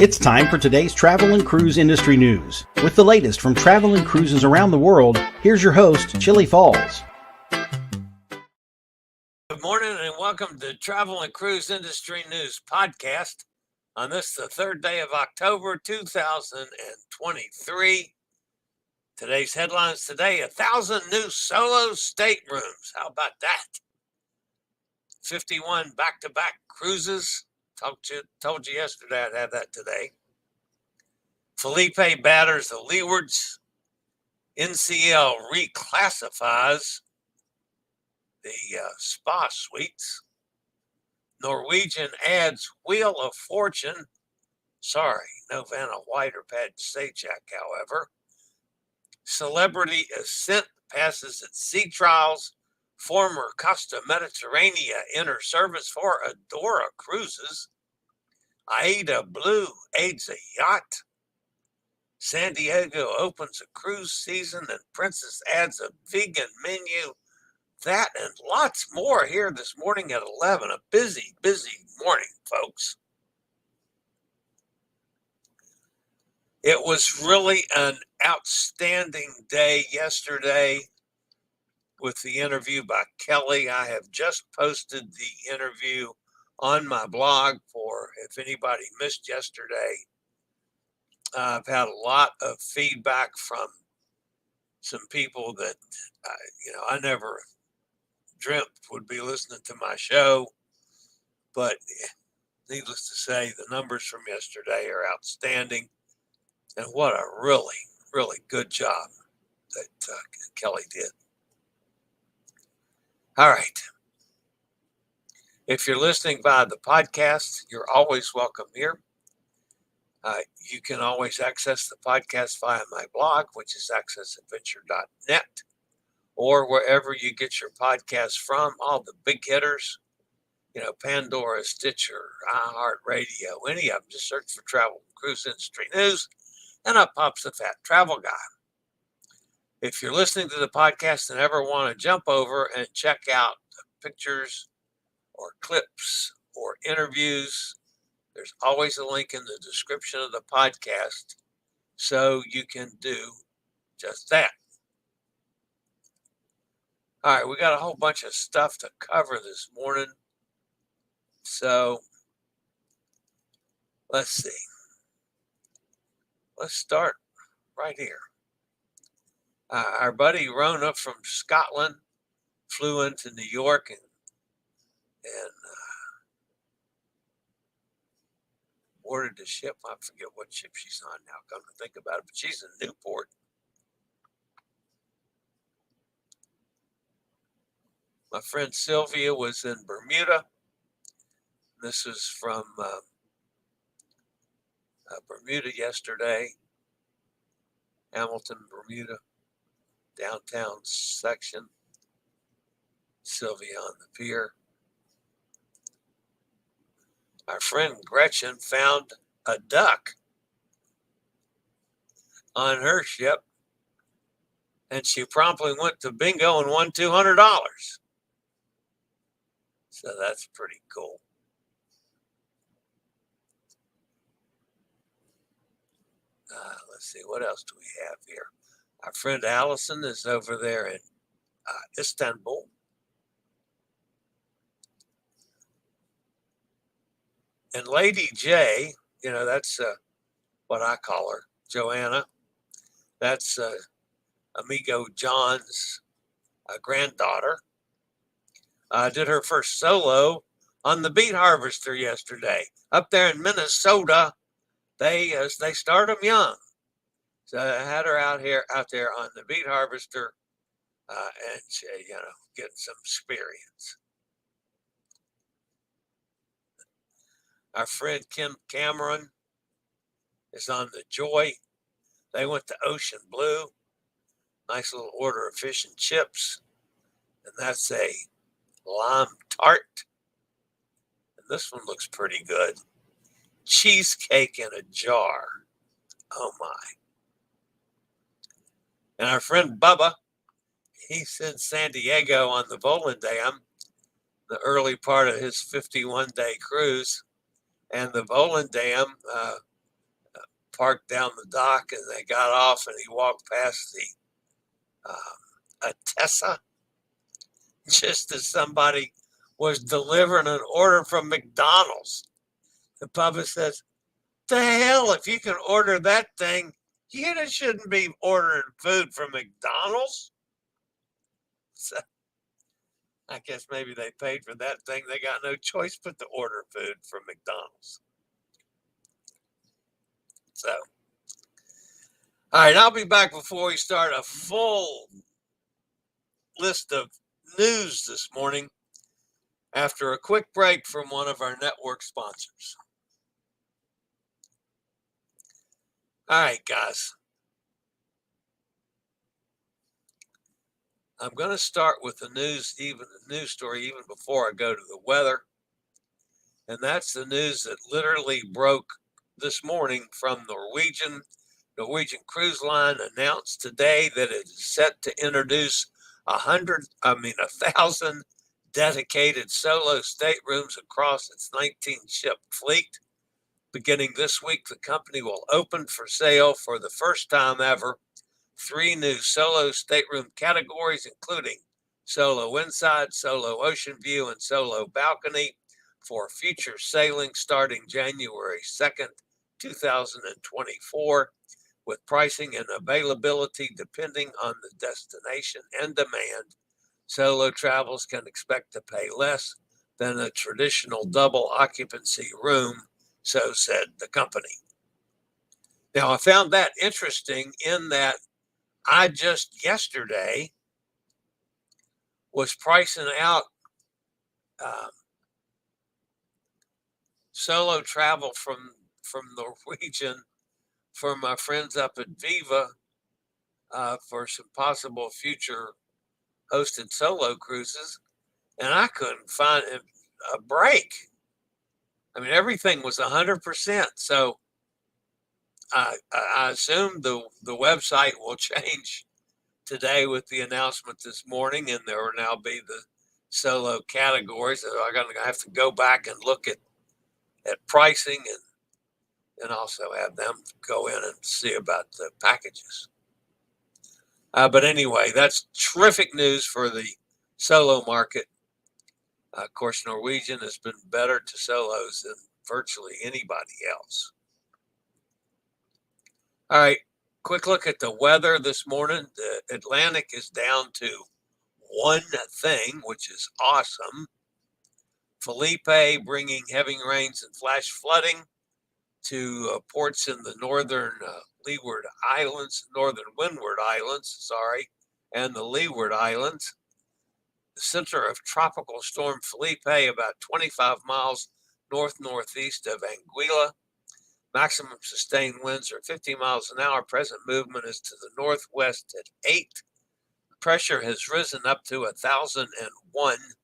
It's time for today's travel and cruise industry news. With the latest from travel and cruises around the world, here's your host, Chillie Falls. Good morning and welcome to Travel and Cruise Industry News Podcast on this, the third day of October 2023. Today's headlines today, 1,000 new solo staterooms. How about that? 51 back-to-back cruises. Told you yesterday I'd have that today. Phillippe batters the Leewards. NCL reclassifies the spa suites. Norwegian adds Wheel of Fortune. Sorry, no Vanna White or Pat Sajak, however. Celebrity Ascent passes its sea trials. Former Costa Mediterranea enters service for Adora cruises. AIDA Blue aids a yacht. San Diego opens a cruise season and Princess adds a vegan menu. That and lots more here this morning at 11. A busy, busy morning, folks. It was really an outstanding day yesterday with the interview by Kelly. I have just posted the interview on my blog for if anybody missed yesterday. I've had a lot of feedback from some people that, I never dreamt would be listening to my show. But needless to say, the numbers from yesterday are outstanding. And what a really, really good job that Kelly did. All right. If you're listening via the podcast, you're always welcome here. You can always access the podcast via my blog, which is accessadventure.net, or wherever you get your podcasts from, all the big hitters, Pandora, Stitcher, iHeartRadio, any of them. Just search for Travel and Cruise Industry News, and up pops the Fat Travel Guy. If you're listening to the podcast and ever want to jump over and check out the pictures or clips or interviews, there's always a link in the description of the podcast so you can do just that. All right, we got a whole bunch of stuff to cover this morning. So let's see. Let's start right here. Our buddy Rona from Scotland flew into New York and boarded the ship. I forget what ship she's on now, come to think about it, but she's in Newport. My friend Sylvia was in Bermuda. This is from Bermuda yesterday. Hamilton, Bermuda, downtown section. Sylvia on the pier. Our friend Gretchen found a duck on her ship, and she promptly went to bingo and won $200. So that's pretty cool. Let's see, what else do we have here? Our friend Allison is over there in Istanbul. And Lady J, that's what I call her, Joanna. That's Amigo John's granddaughter. Did her first solo on the Beet Harvester yesterday. Up there in Minnesota, they start them young. So I had her out there on the Beet Harvester and she, getting some experience. Our friend Kim Cameron is on the Joy. They went to Ocean Blue. Nice little order of fish and chips. And that's a lime tart. And this one looks pretty good. Cheesecake in a jar. Oh my. And our friend Bubba, he's in San Diego on the Volendam, the early part of his 51-day cruise. And the Volendam parked down the dock, and they got off, and he walked past a Tessa just as somebody was delivering an order from McDonald's. The public says, "The hell, if you can order that thing, you just shouldn't be ordering food from McDonald's." So I guess maybe they paid for that thing. They got no choice but to order food from McDonald's. So, all right, I'll be back before we start a full list of news this morning after a quick break from one of our network sponsors. All right, guys. I'm going to start with the news story even before I go to the weather. And that's the news that literally broke this morning from Norwegian. Norwegian Cruise Line announced today that it is set to introduce 1,000 dedicated solo staterooms across its 19-ship fleet. Beginning this week, the company will open for sale for the first time ever 3 new solo stateroom categories, including solo inside, solo ocean view, and solo balcony for future sailing starting January 2nd, 2024, with pricing and availability depending on the destination and demand. Solo travelers can expect to pay less than a traditional double occupancy room, so said the company. Now, I found that interesting in that I just yesterday was pricing out solo travel from Norwegian for my friends up at Viva for some possible future hosted solo cruises, and I couldn't find a break. I mean, everything was 100%. So I assume the website will change today with the announcement this morning, and there will now be the solo categories. So I'm going to have to go back and look at pricing and also have them go in and see about the packages. But anyway, that's terrific news for the solo market. Of course, Norwegian has been better to solos than virtually anybody else. All right, quick look at the weather this morning. The Atlantic is down to one thing, which is awesome. Phillippe bringing heavy rains and flash flooding to ports in the northern Leeward Islands, northern Windward Islands, and the Leeward Islands. The center of Tropical Storm Phillippe, about 25 miles north-northeast of Anguilla. Maximum sustained winds are 50 miles an hour. Present movement is to the northwest at 8. Pressure has risen up to 1,001.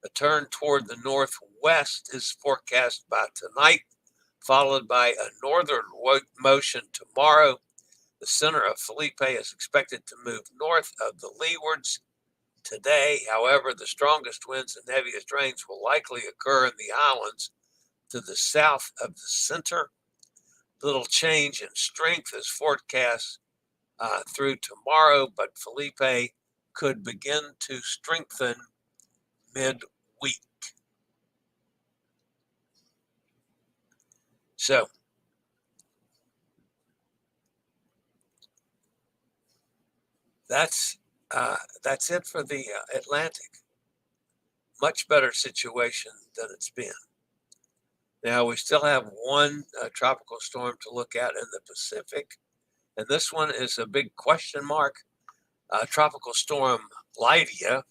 A turn toward the northwest is forecast by tonight, followed by a northern motion tomorrow. The center of Phillippe is expected to move north of the Leewards today. However, the strongest winds and heaviest rains will likely occur in the islands to the south of the center. Little change in strength is forecast through tomorrow, but Phillippe could begin to strengthen mid-week. So that's it for the Atlantic. Much better situation than it's been. Now we still have one tropical storm to look at in the Pacific, and this one is a big question mark. Tropical storm Lydia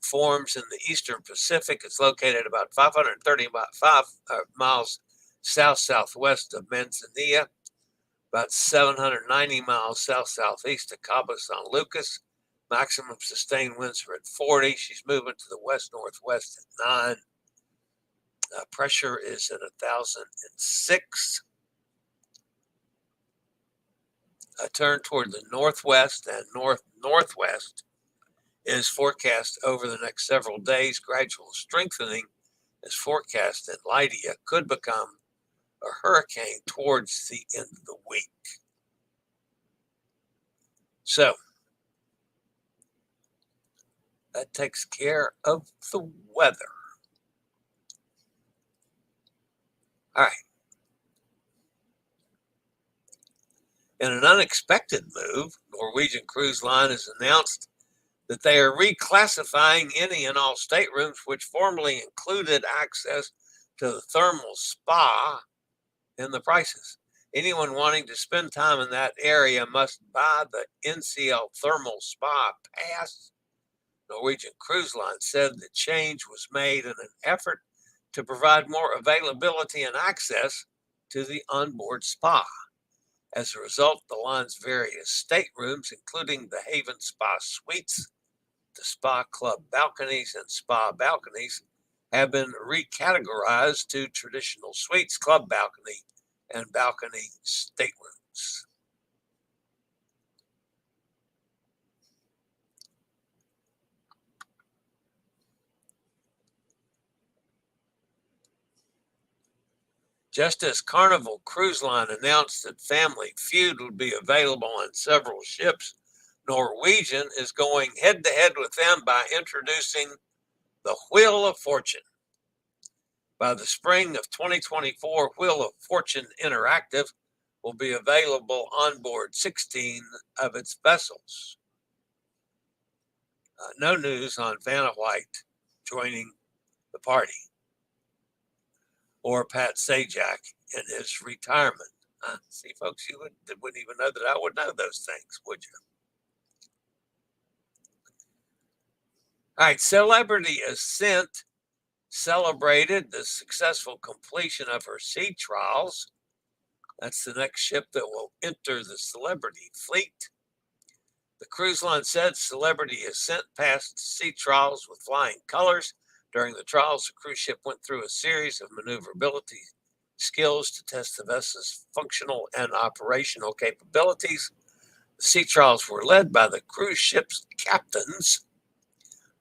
forms in the eastern Pacific. It's located about 530 miles south-southwest of Mediterranea, about 790 miles south-southeast of Cabo San Lucas. Maximum sustained winds are at 40. She's moving to the west-northwest at 9. Pressure is at 1,006. A turn toward the northwest and north-northwest is forecast over the next several days. Gradual strengthening is forecast, and Lydia could become a hurricane towards the end of the week. So that takes care of the weather. All right. In an unexpected move, Norwegian Cruise Line has announced that they are reclassifying any and all staterooms which formerly included access to the thermal spa in the prices. Anyone wanting to spend time in that area must buy the NCL Thermal Spa Pass. Norwegian Cruise Line said the change was made in an effort to provide more availability and access to the onboard spa. As a result, the line's various staterooms, including the Haven Spa Suites, the Spa Club balconies, and spa balconies, have been recategorized to traditional suites, club balcony, and balcony staterooms. Just as Carnival Cruise Line announced that Family Feud would be available on several ships, Norwegian is going head-to-head with them by introducing the Wheel of Fortune. By the spring of 2024, Wheel of Fortune Interactive will be available on board 16 of its vessels. No news on Vanna White joining the party or Pat Sajak in his retirement. See, folks, you wouldn't even know that I would know those things, would you? All right, Celebrity Ascent celebrated the successful completion of her sea trials. That's the next ship that will enter the Celebrity fleet. The cruise line said Celebrity Ascent passed sea trials with flying colors. During the trials, the cruise ship went through a series of maneuverability skills to test the vessel's functional and operational capabilities. The sea trials were led by the cruise ship's captains,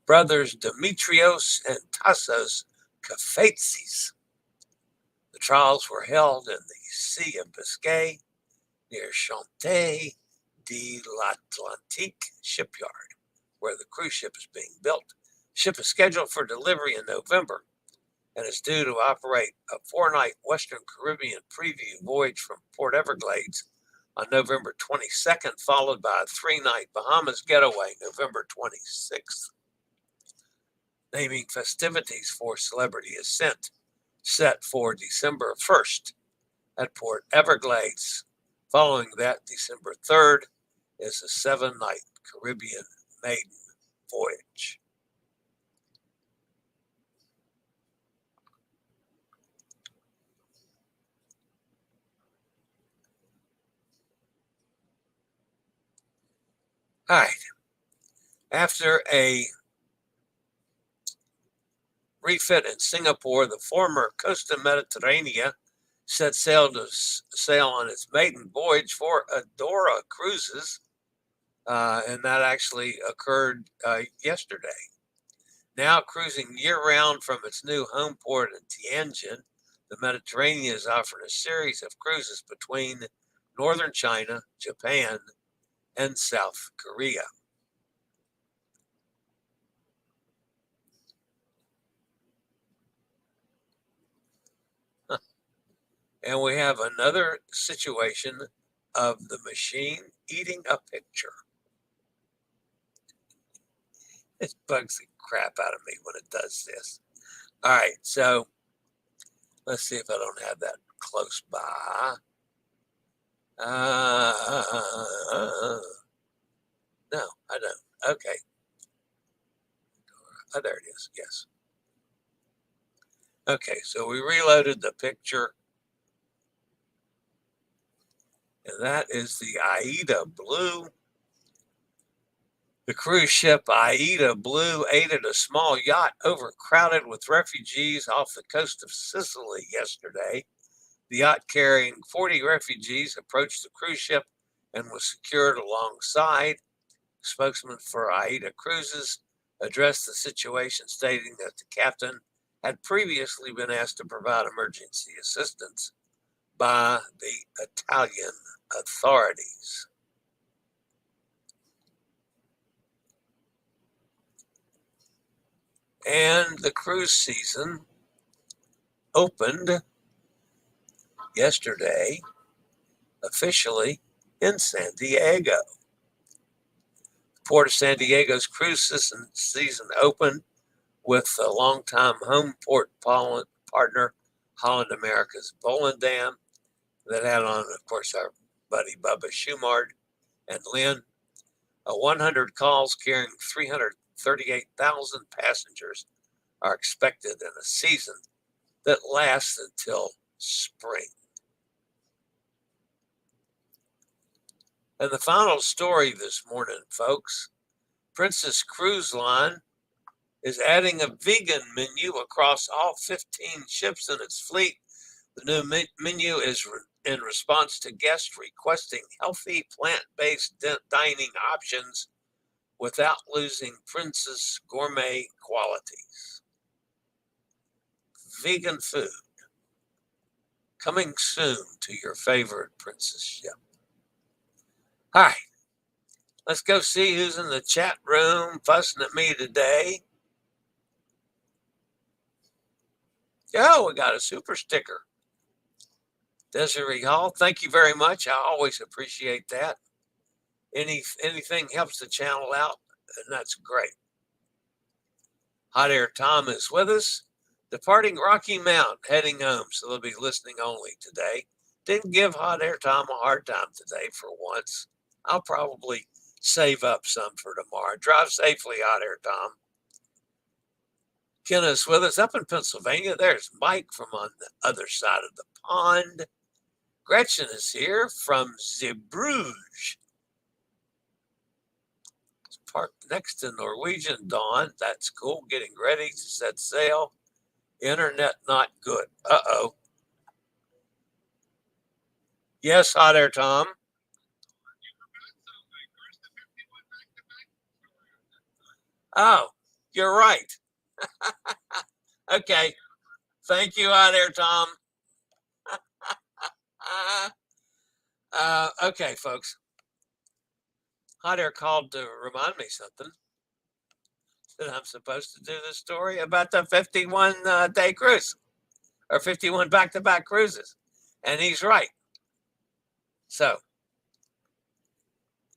brothers Demetrios and Tassos Kafatsis. The trials were held in the Sea of Biscay near Chantier de l'Atlantique shipyard, where the cruise ship is being built. The ship is scheduled for delivery in November and is due to operate a 4-night Western Caribbean preview voyage from Port Everglades on November 22nd, followed by a 3-night Bahamas getaway November 26th. Naming festivities for Celebrity Ascent set for December 1st at Port Everglades. Following that, December 3rd is a 7-night Caribbean maiden voyage. All right. After a refit in Singapore, the former Costa Mediterranea set sail on its maiden voyage for Adora Cruises, and that actually occurred yesterday. Now cruising year-round from its new home port in Tianjin, the Mediterranean is offering a series of cruises between northern China, Japan, and South Korea. And we have another situation of the machine eating a picture. It bugs the crap out of me when it does this. All right, so let's see if I don't have that close by. No, I don't. Okay. Oh, there it is. Yes. Okay, so we reloaded the picture. And that is the AIDA Blue. The cruise ship AIDA Blue aided a small yacht overcrowded with refugees off the coast of Sicily yesterday. The yacht carrying 40 refugees approached the cruise ship and was secured alongside. A spokesman for AIDA Cruises addressed the situation, stating that the captain had previously been asked to provide emergency assistance by the Italian authorities. And the cruise season opened yesterday officially in San Diego. The Port of San Diego's cruise season opened with a longtime home port partner, Holland America's Bowling Dam, that had on, of course, our buddy Bubba Schumard and Lynn. 100 calls carrying 338,000 passengers are expected in a season that lasts until spring. And the final story this morning, folks, Princess Cruise Line is adding a vegan menu across all 15 ships in its fleet. The new menu is in response to guests requesting healthy plant-based dining options without losing Princess gourmet qualities. Vegan food coming soon to your favorite Princess ship. All right, let's go see who's in the chat room fussing at me today. Oh, we got a super sticker. Desiree Hall, thank you very much. I always appreciate that. Anything helps the channel out, and that's great. Hot Air Tom is with us, departing Rocky Mount, heading home, so they'll be listening only today. Didn't give Hot Air Tom a hard time today for once. I'll probably save up some for tomorrow. Drive safely, Hot Air Tom. Ken is with us up in Pennsylvania. There's Mike from on the other side of the pond. Gretchen is here from Zeebrugge. It's parked next to Norwegian. Dawn, that's cool. Getting ready to set sail. Internet not good. Uh-oh. Yes, Hot Air Tom. Oh, you're right. Okay. Thank you, Hot Air Tom. Okay, folks. Hot Air called to remind me something that I'm supposed to do this story about the 51 day cruise or 51 back-to-back cruises. And he's right. So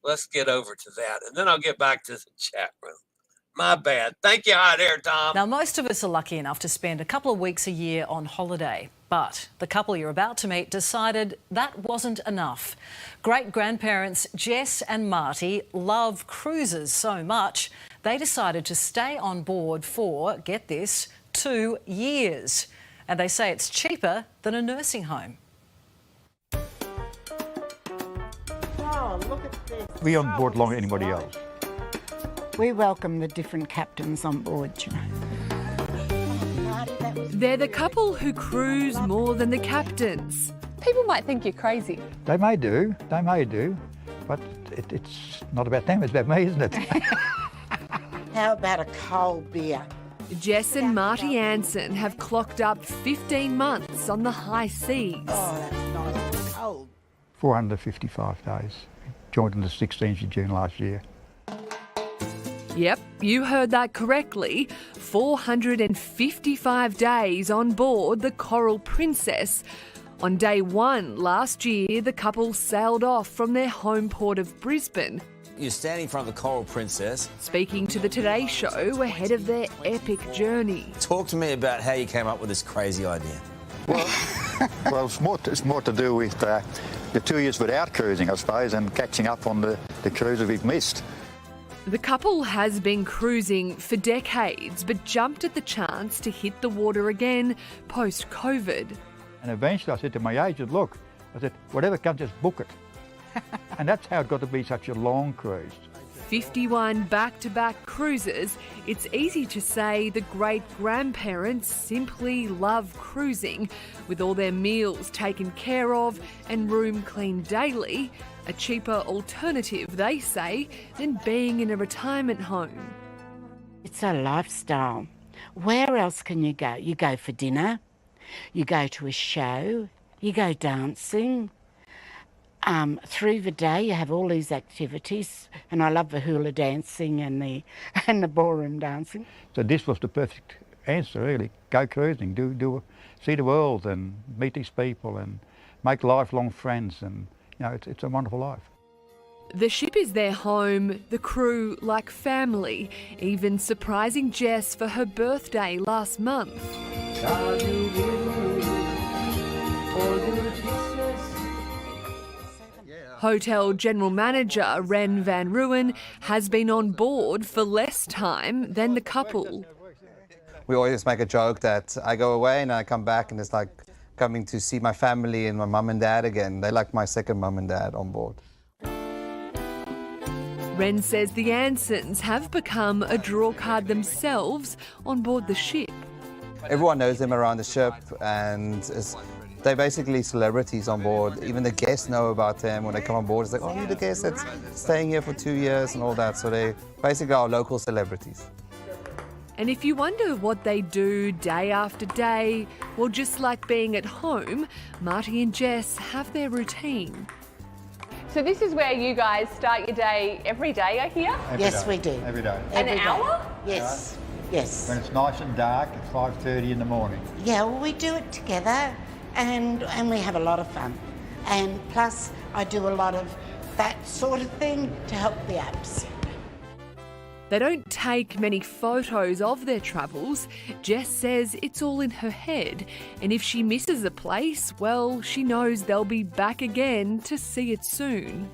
let's get over to that. And then I'll get back to the chat room. My bad. Thank you, Hot Air Tom. Now, most of us are lucky enough to spend a couple of weeks a year on holiday. But the couple you're about to meet decided that wasn't enough. Great-grandparents Jess and Marty love cruises so much, they decided to stay on board for, get this, 2 years. And they say it's cheaper than a nursing home. Oh, look at this. We on board longer than anybody else. We welcome the different captains on board, you know. They're the couple who cruise more than the captains. People might think you're crazy. They may do, but it's not about them, it's about me, isn't it? How about a cold beer? Jess and Marty Ansen have clocked up 15 months on the high seas. Oh, that's nice and cold. 455 days. Joined on the 16th of June last year. Yep, you heard that correctly. 455 days on board the Coral Princess. On day one last year, the couple sailed off from their home port of Brisbane. You're standing in front of the Coral Princess. Speaking to the Today Show ahead of their epic journey. Talk to me about how you came up with this crazy idea. Well, it's more to do with the 2 years without cruising, I suppose, and catching up on the cruises we've missed. The couple has been cruising for decades, but jumped at the chance to hit the water again post-COVID. And eventually I said to my agent, look, I said, whatever comes, just book it. And that's how it got to be such a long cruise. 51 back-to-back cruises, it's easy to say the great-grandparents simply love cruising, with all their meals taken care of and room cleaned daily, a cheaper alternative, they say, than being in a retirement home. It's a lifestyle. Where else can you go? You go for dinner, you go to a show, You go dancing. Through the day, you have all these activities, and I love the hula dancing and the ballroom dancing. So this was the perfect answer, really. Go cruising, see the world and meet these people and make lifelong friends, and it's a wonderful life. The ship is their home, the crew like family, even surprising Jess for her birthday last month. Hotel General Manager Ren Van Ruyen has been on board for less time than the couple. We always make a joke that I go away and I come back and it's like coming to see my family and my mum and dad again. They're like my second mum and dad on board. Ren says the Ansens have become a draw card themselves on board the ship. Everyone knows them around the ship and they're basically celebrities on board. Even the guests know about them when they come on board. It's like, oh, you're the guest that's staying here for 2 years and all that. So they basically are local celebrities. And if you wonder what they do day after day, well, just like being at home, Marty and Jess have their routine. So this is where you guys start your day every day, I hear? Yes, we do. Every day. An hour? Yes, yes. When it's nice and dark, it's 5:30 in the morning. Yeah, well, we do it together, and we have a lot of fun. And plus, I do a lot of that sort of thing to help the apps. They don't take many photos of their travels. Jess says it's all in her head, and if she misses a place, well, she knows they'll be back again to see it soon.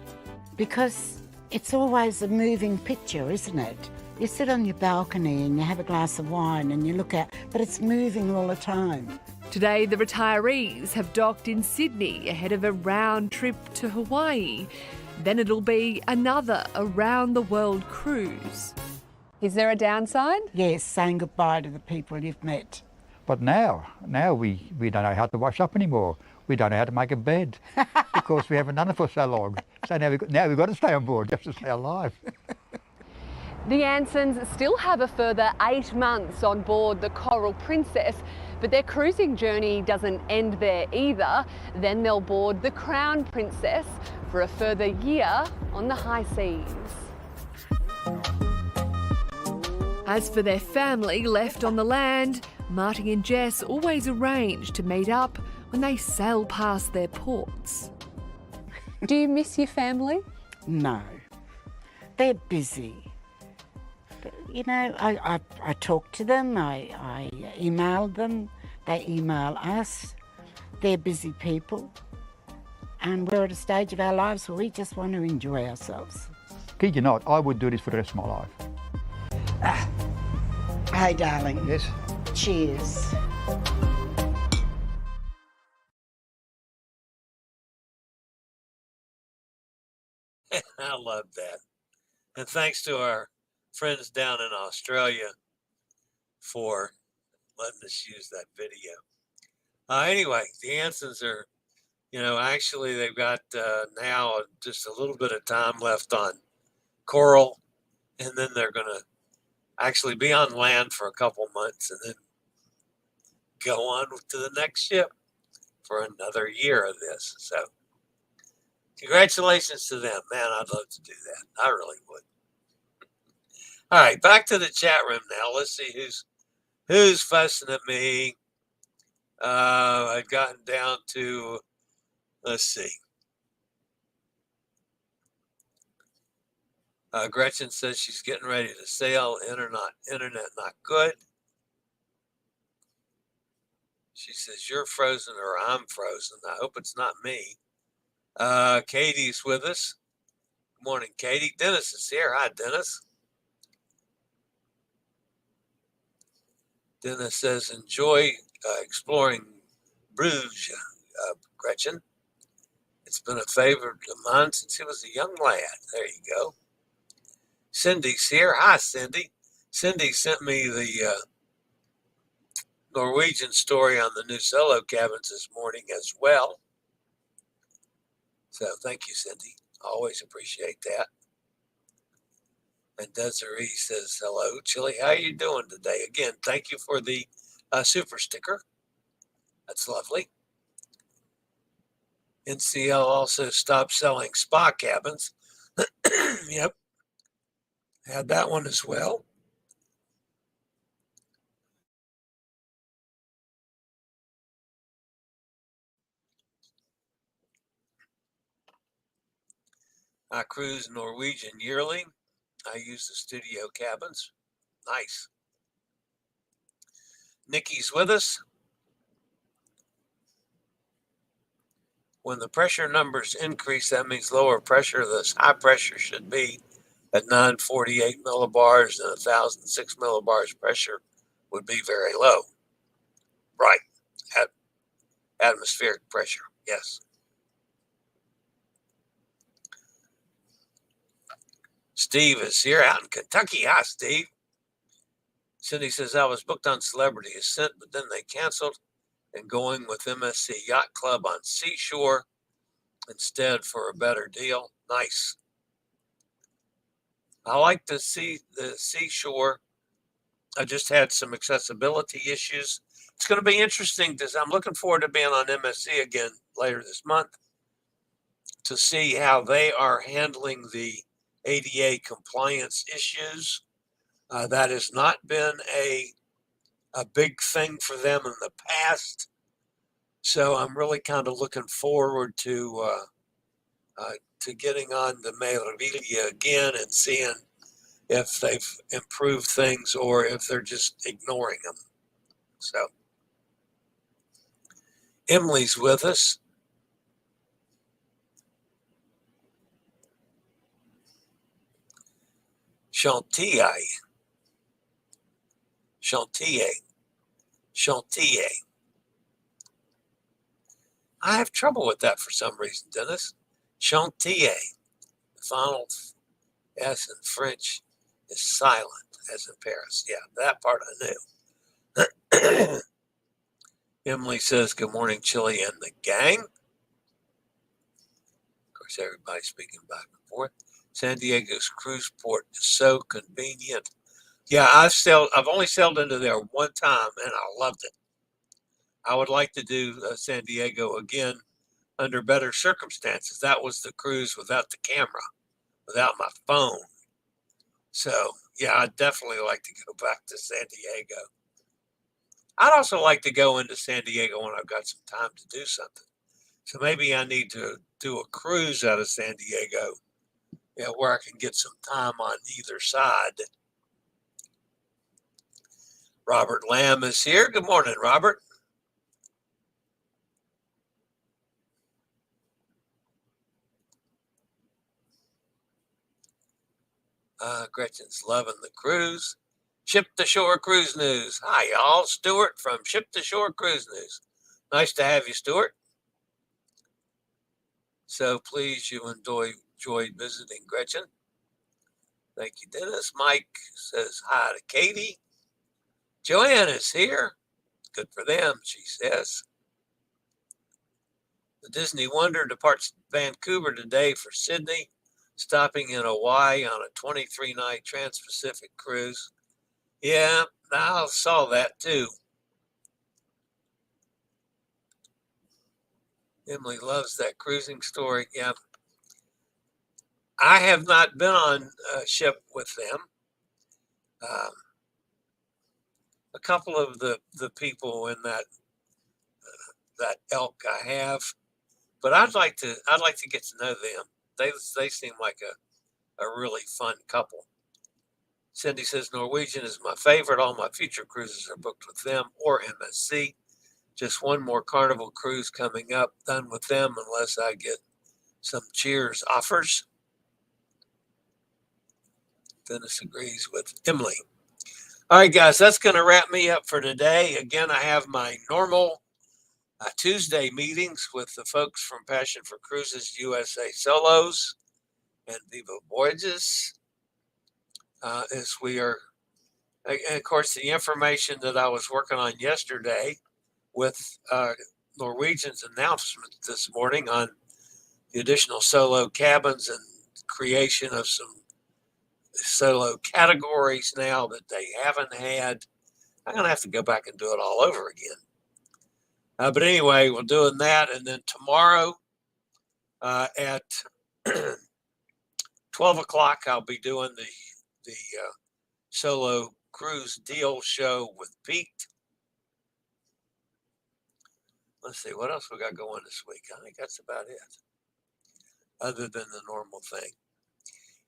Because it's always a moving picture, isn't it? You sit on your balcony and you have a glass of wine and you look out, but it's moving all the time. Today, the retirees have docked in Sydney ahead of a round trip to Hawaii. Then it'll be another around-the-world cruise. Is there a downside? Yes, saying goodbye to the people you've met. But now we don't know how to wash up anymore. We don't know how to make a bed because we haven't done it for so long. So now we've got to stay on board just to stay alive. The Ansens still have a further 8 months on board the Coral Princess, but their cruising journey doesn't end there either. Then they'll board the Crown Princess for a further year on the high seas. As for their family left on the land, Marty and Jess always arrange to meet up when they sail past their ports. Do you miss your family? No, they're busy. But, I talk to them, I email them, they email us. They're busy people. And we're at a stage of our lives where we just want to enjoy ourselves. Kid you not, I would do this for the rest of my life. Hey, darling. Yes? Cheers. I love that. And thanks to our friends down in Australia for letting us use that video. Anyway, the Ansens are, actually they've got now just a little bit of time left on Coral, and then they're going to actually be on land for a couple months and then go on to the next ship for another year of this. So congratulations to them. Man, I'd love to do that. I really would. All right, back to the chat room now. Let's see who's fussing at me. I've gotten down to, let's see. Gretchen says she's getting ready to sail. Internet not good. She says, you're frozen or I'm frozen. I hope it's not me. Katie's with us. Good morning, Katie. Dennis is here. Hi, Dennis. Dennis says, enjoy exploring Bruges, Gretchen. It's been a favorite of mine since he was a young lad. There you go. Cindy's here. Hi, Cindy. Cindy sent me the Norwegian story on the new solo cabins this morning as well. So thank you, Cindy. Always appreciate that. And Desiree says, hello, Chillie. How are you doing today? Again, thank you for the super sticker. That's lovely. NCL also stopped selling spa cabins. Yep, had that one as well. I cruise Norwegian yearly. I use the studio cabins. Nice. Nikki's with us. When the pressure numbers increase, that means lower pressure. This high pressure should be at 948 millibars, and 1,006 millibars pressure would be very low. Right. At atmospheric pressure. Yes. Steve is here out in Kentucky. Hi, Steve. Cindy says, I was booked on Celebrity Ascent, but then they canceled and going with MSC Yacht Club on Seashore instead for a better deal. Nice. I like to see the Seashore. I just had some accessibility issues. It's going to be interesting because I'm looking forward to being on MSC again later this month to see how they are handling the ADA compliance issues. That has not been a big thing for them in the past. So I'm really kind of looking forward to getting on the Mediterranea again and seeing if they've improved things or if they're just ignoring them. So Emily's with us. Chantier. I have trouble with that for some reason, Dennis. Chantier. The final S in French is silent, as in Paris. Yeah, that part I knew. Emily says, good morning, Chillie and the gang. Of course, everybody's speaking back and forth. San Diego's cruise port is so convenient. Yeah, I've only sailed into there one time, and I loved it. I would like to do San Diego again under better circumstances. That was the cruise without the camera, without my phone. So, yeah, I'd definitely like to go back to San Diego. I'd also like to go into San Diego when I've got some time to do something. So maybe I need to do a cruise out of San Diego, where I can get some time on either side. Robert Lamb is here. Good morning, Robert. Gretchen's loving the cruise. Ship to Shore Cruise News. Hi, y'all. Stuart from Ship to Shore Cruise News. Nice to have you, Stuart. So please, you enjoyed visiting Gretchen. Thank you, Dennis. Mike says hi to Katie. Joanne is here. Good for them, she says. The Disney Wonder departs Vancouver today for Sydney, stopping in Hawaii on a 23-night Trans-Pacific cruise. Yeah, I saw that too. Emily loves that cruising story. Yeah. I have not been on a ship with them. A couple of the people in that elk I have, but I'd like to get to know them. They seem like a really fun couple. Cindy says Norwegian is my favorite. All my future cruises are booked with them or MSC. Just one more Carnival cruise coming up, done with them unless I get some Cheers offers. Dennis agrees with Emily. All right, guys, that's going to wrap me up for today. Again, I have my normal Tuesday meetings with the folks from Passion for Cruises USA Solos and Viva Voyages. As we are, and of course, the information that I was working on yesterday with Norwegian's announcement this morning on the additional solo cabins and creation of some solo categories now that they haven't had. I'm going to have to go back and do it all over again. But anyway, we're doing that. And then tomorrow At 12 o'clock, I'll be doing the solo cruise deal show with Pete. Let's see, what else we got going this week? I think that's about it, other than the normal thing.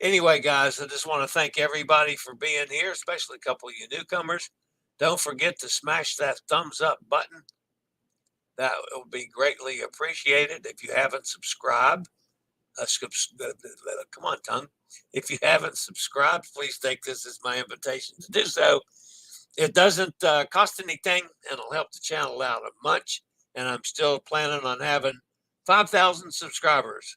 Anyway, guys, I just want to thank everybody for being here, especially a couple of you newcomers. Don't forget to smash that thumbs up button. That will be greatly appreciated. If you haven't subscribed, come on, tongue. If you haven't subscribed, please take this as my invitation to do so. It doesn't cost anything, and it'll help the channel out much. And I'm still planning on having 5,000 subscribers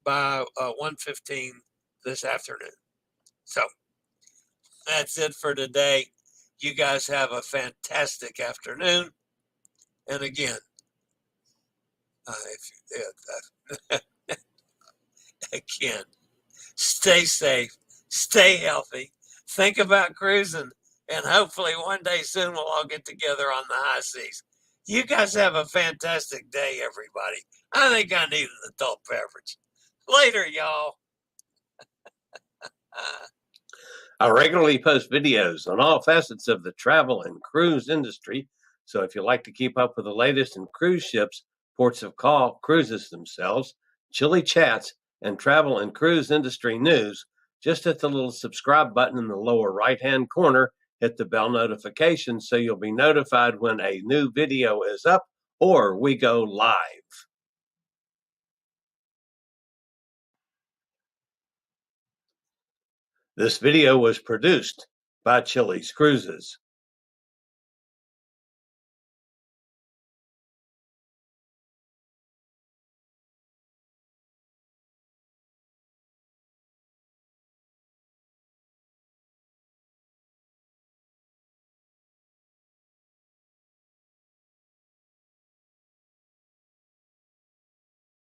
by 1:15 this afternoon. So that's it for today. You guys have a fantastic afternoon. And again, again, stay safe, stay healthy, think about cruising, and hopefully one day soon we'll all get together on the high seas. You guys have a fantastic day, everybody. I think I need an adult beverage. Later, y'all. I regularly post videos on all facets of the travel and cruise industry. So if you like to keep up with the latest in cruise ships, ports of call, cruises themselves, Chillie chats, and travel and cruise industry news, just hit the little subscribe button in the lower right-hand corner, hit the bell notification so you'll be notified when a new video is up or we go live. This video was produced by Chillie's Cruises.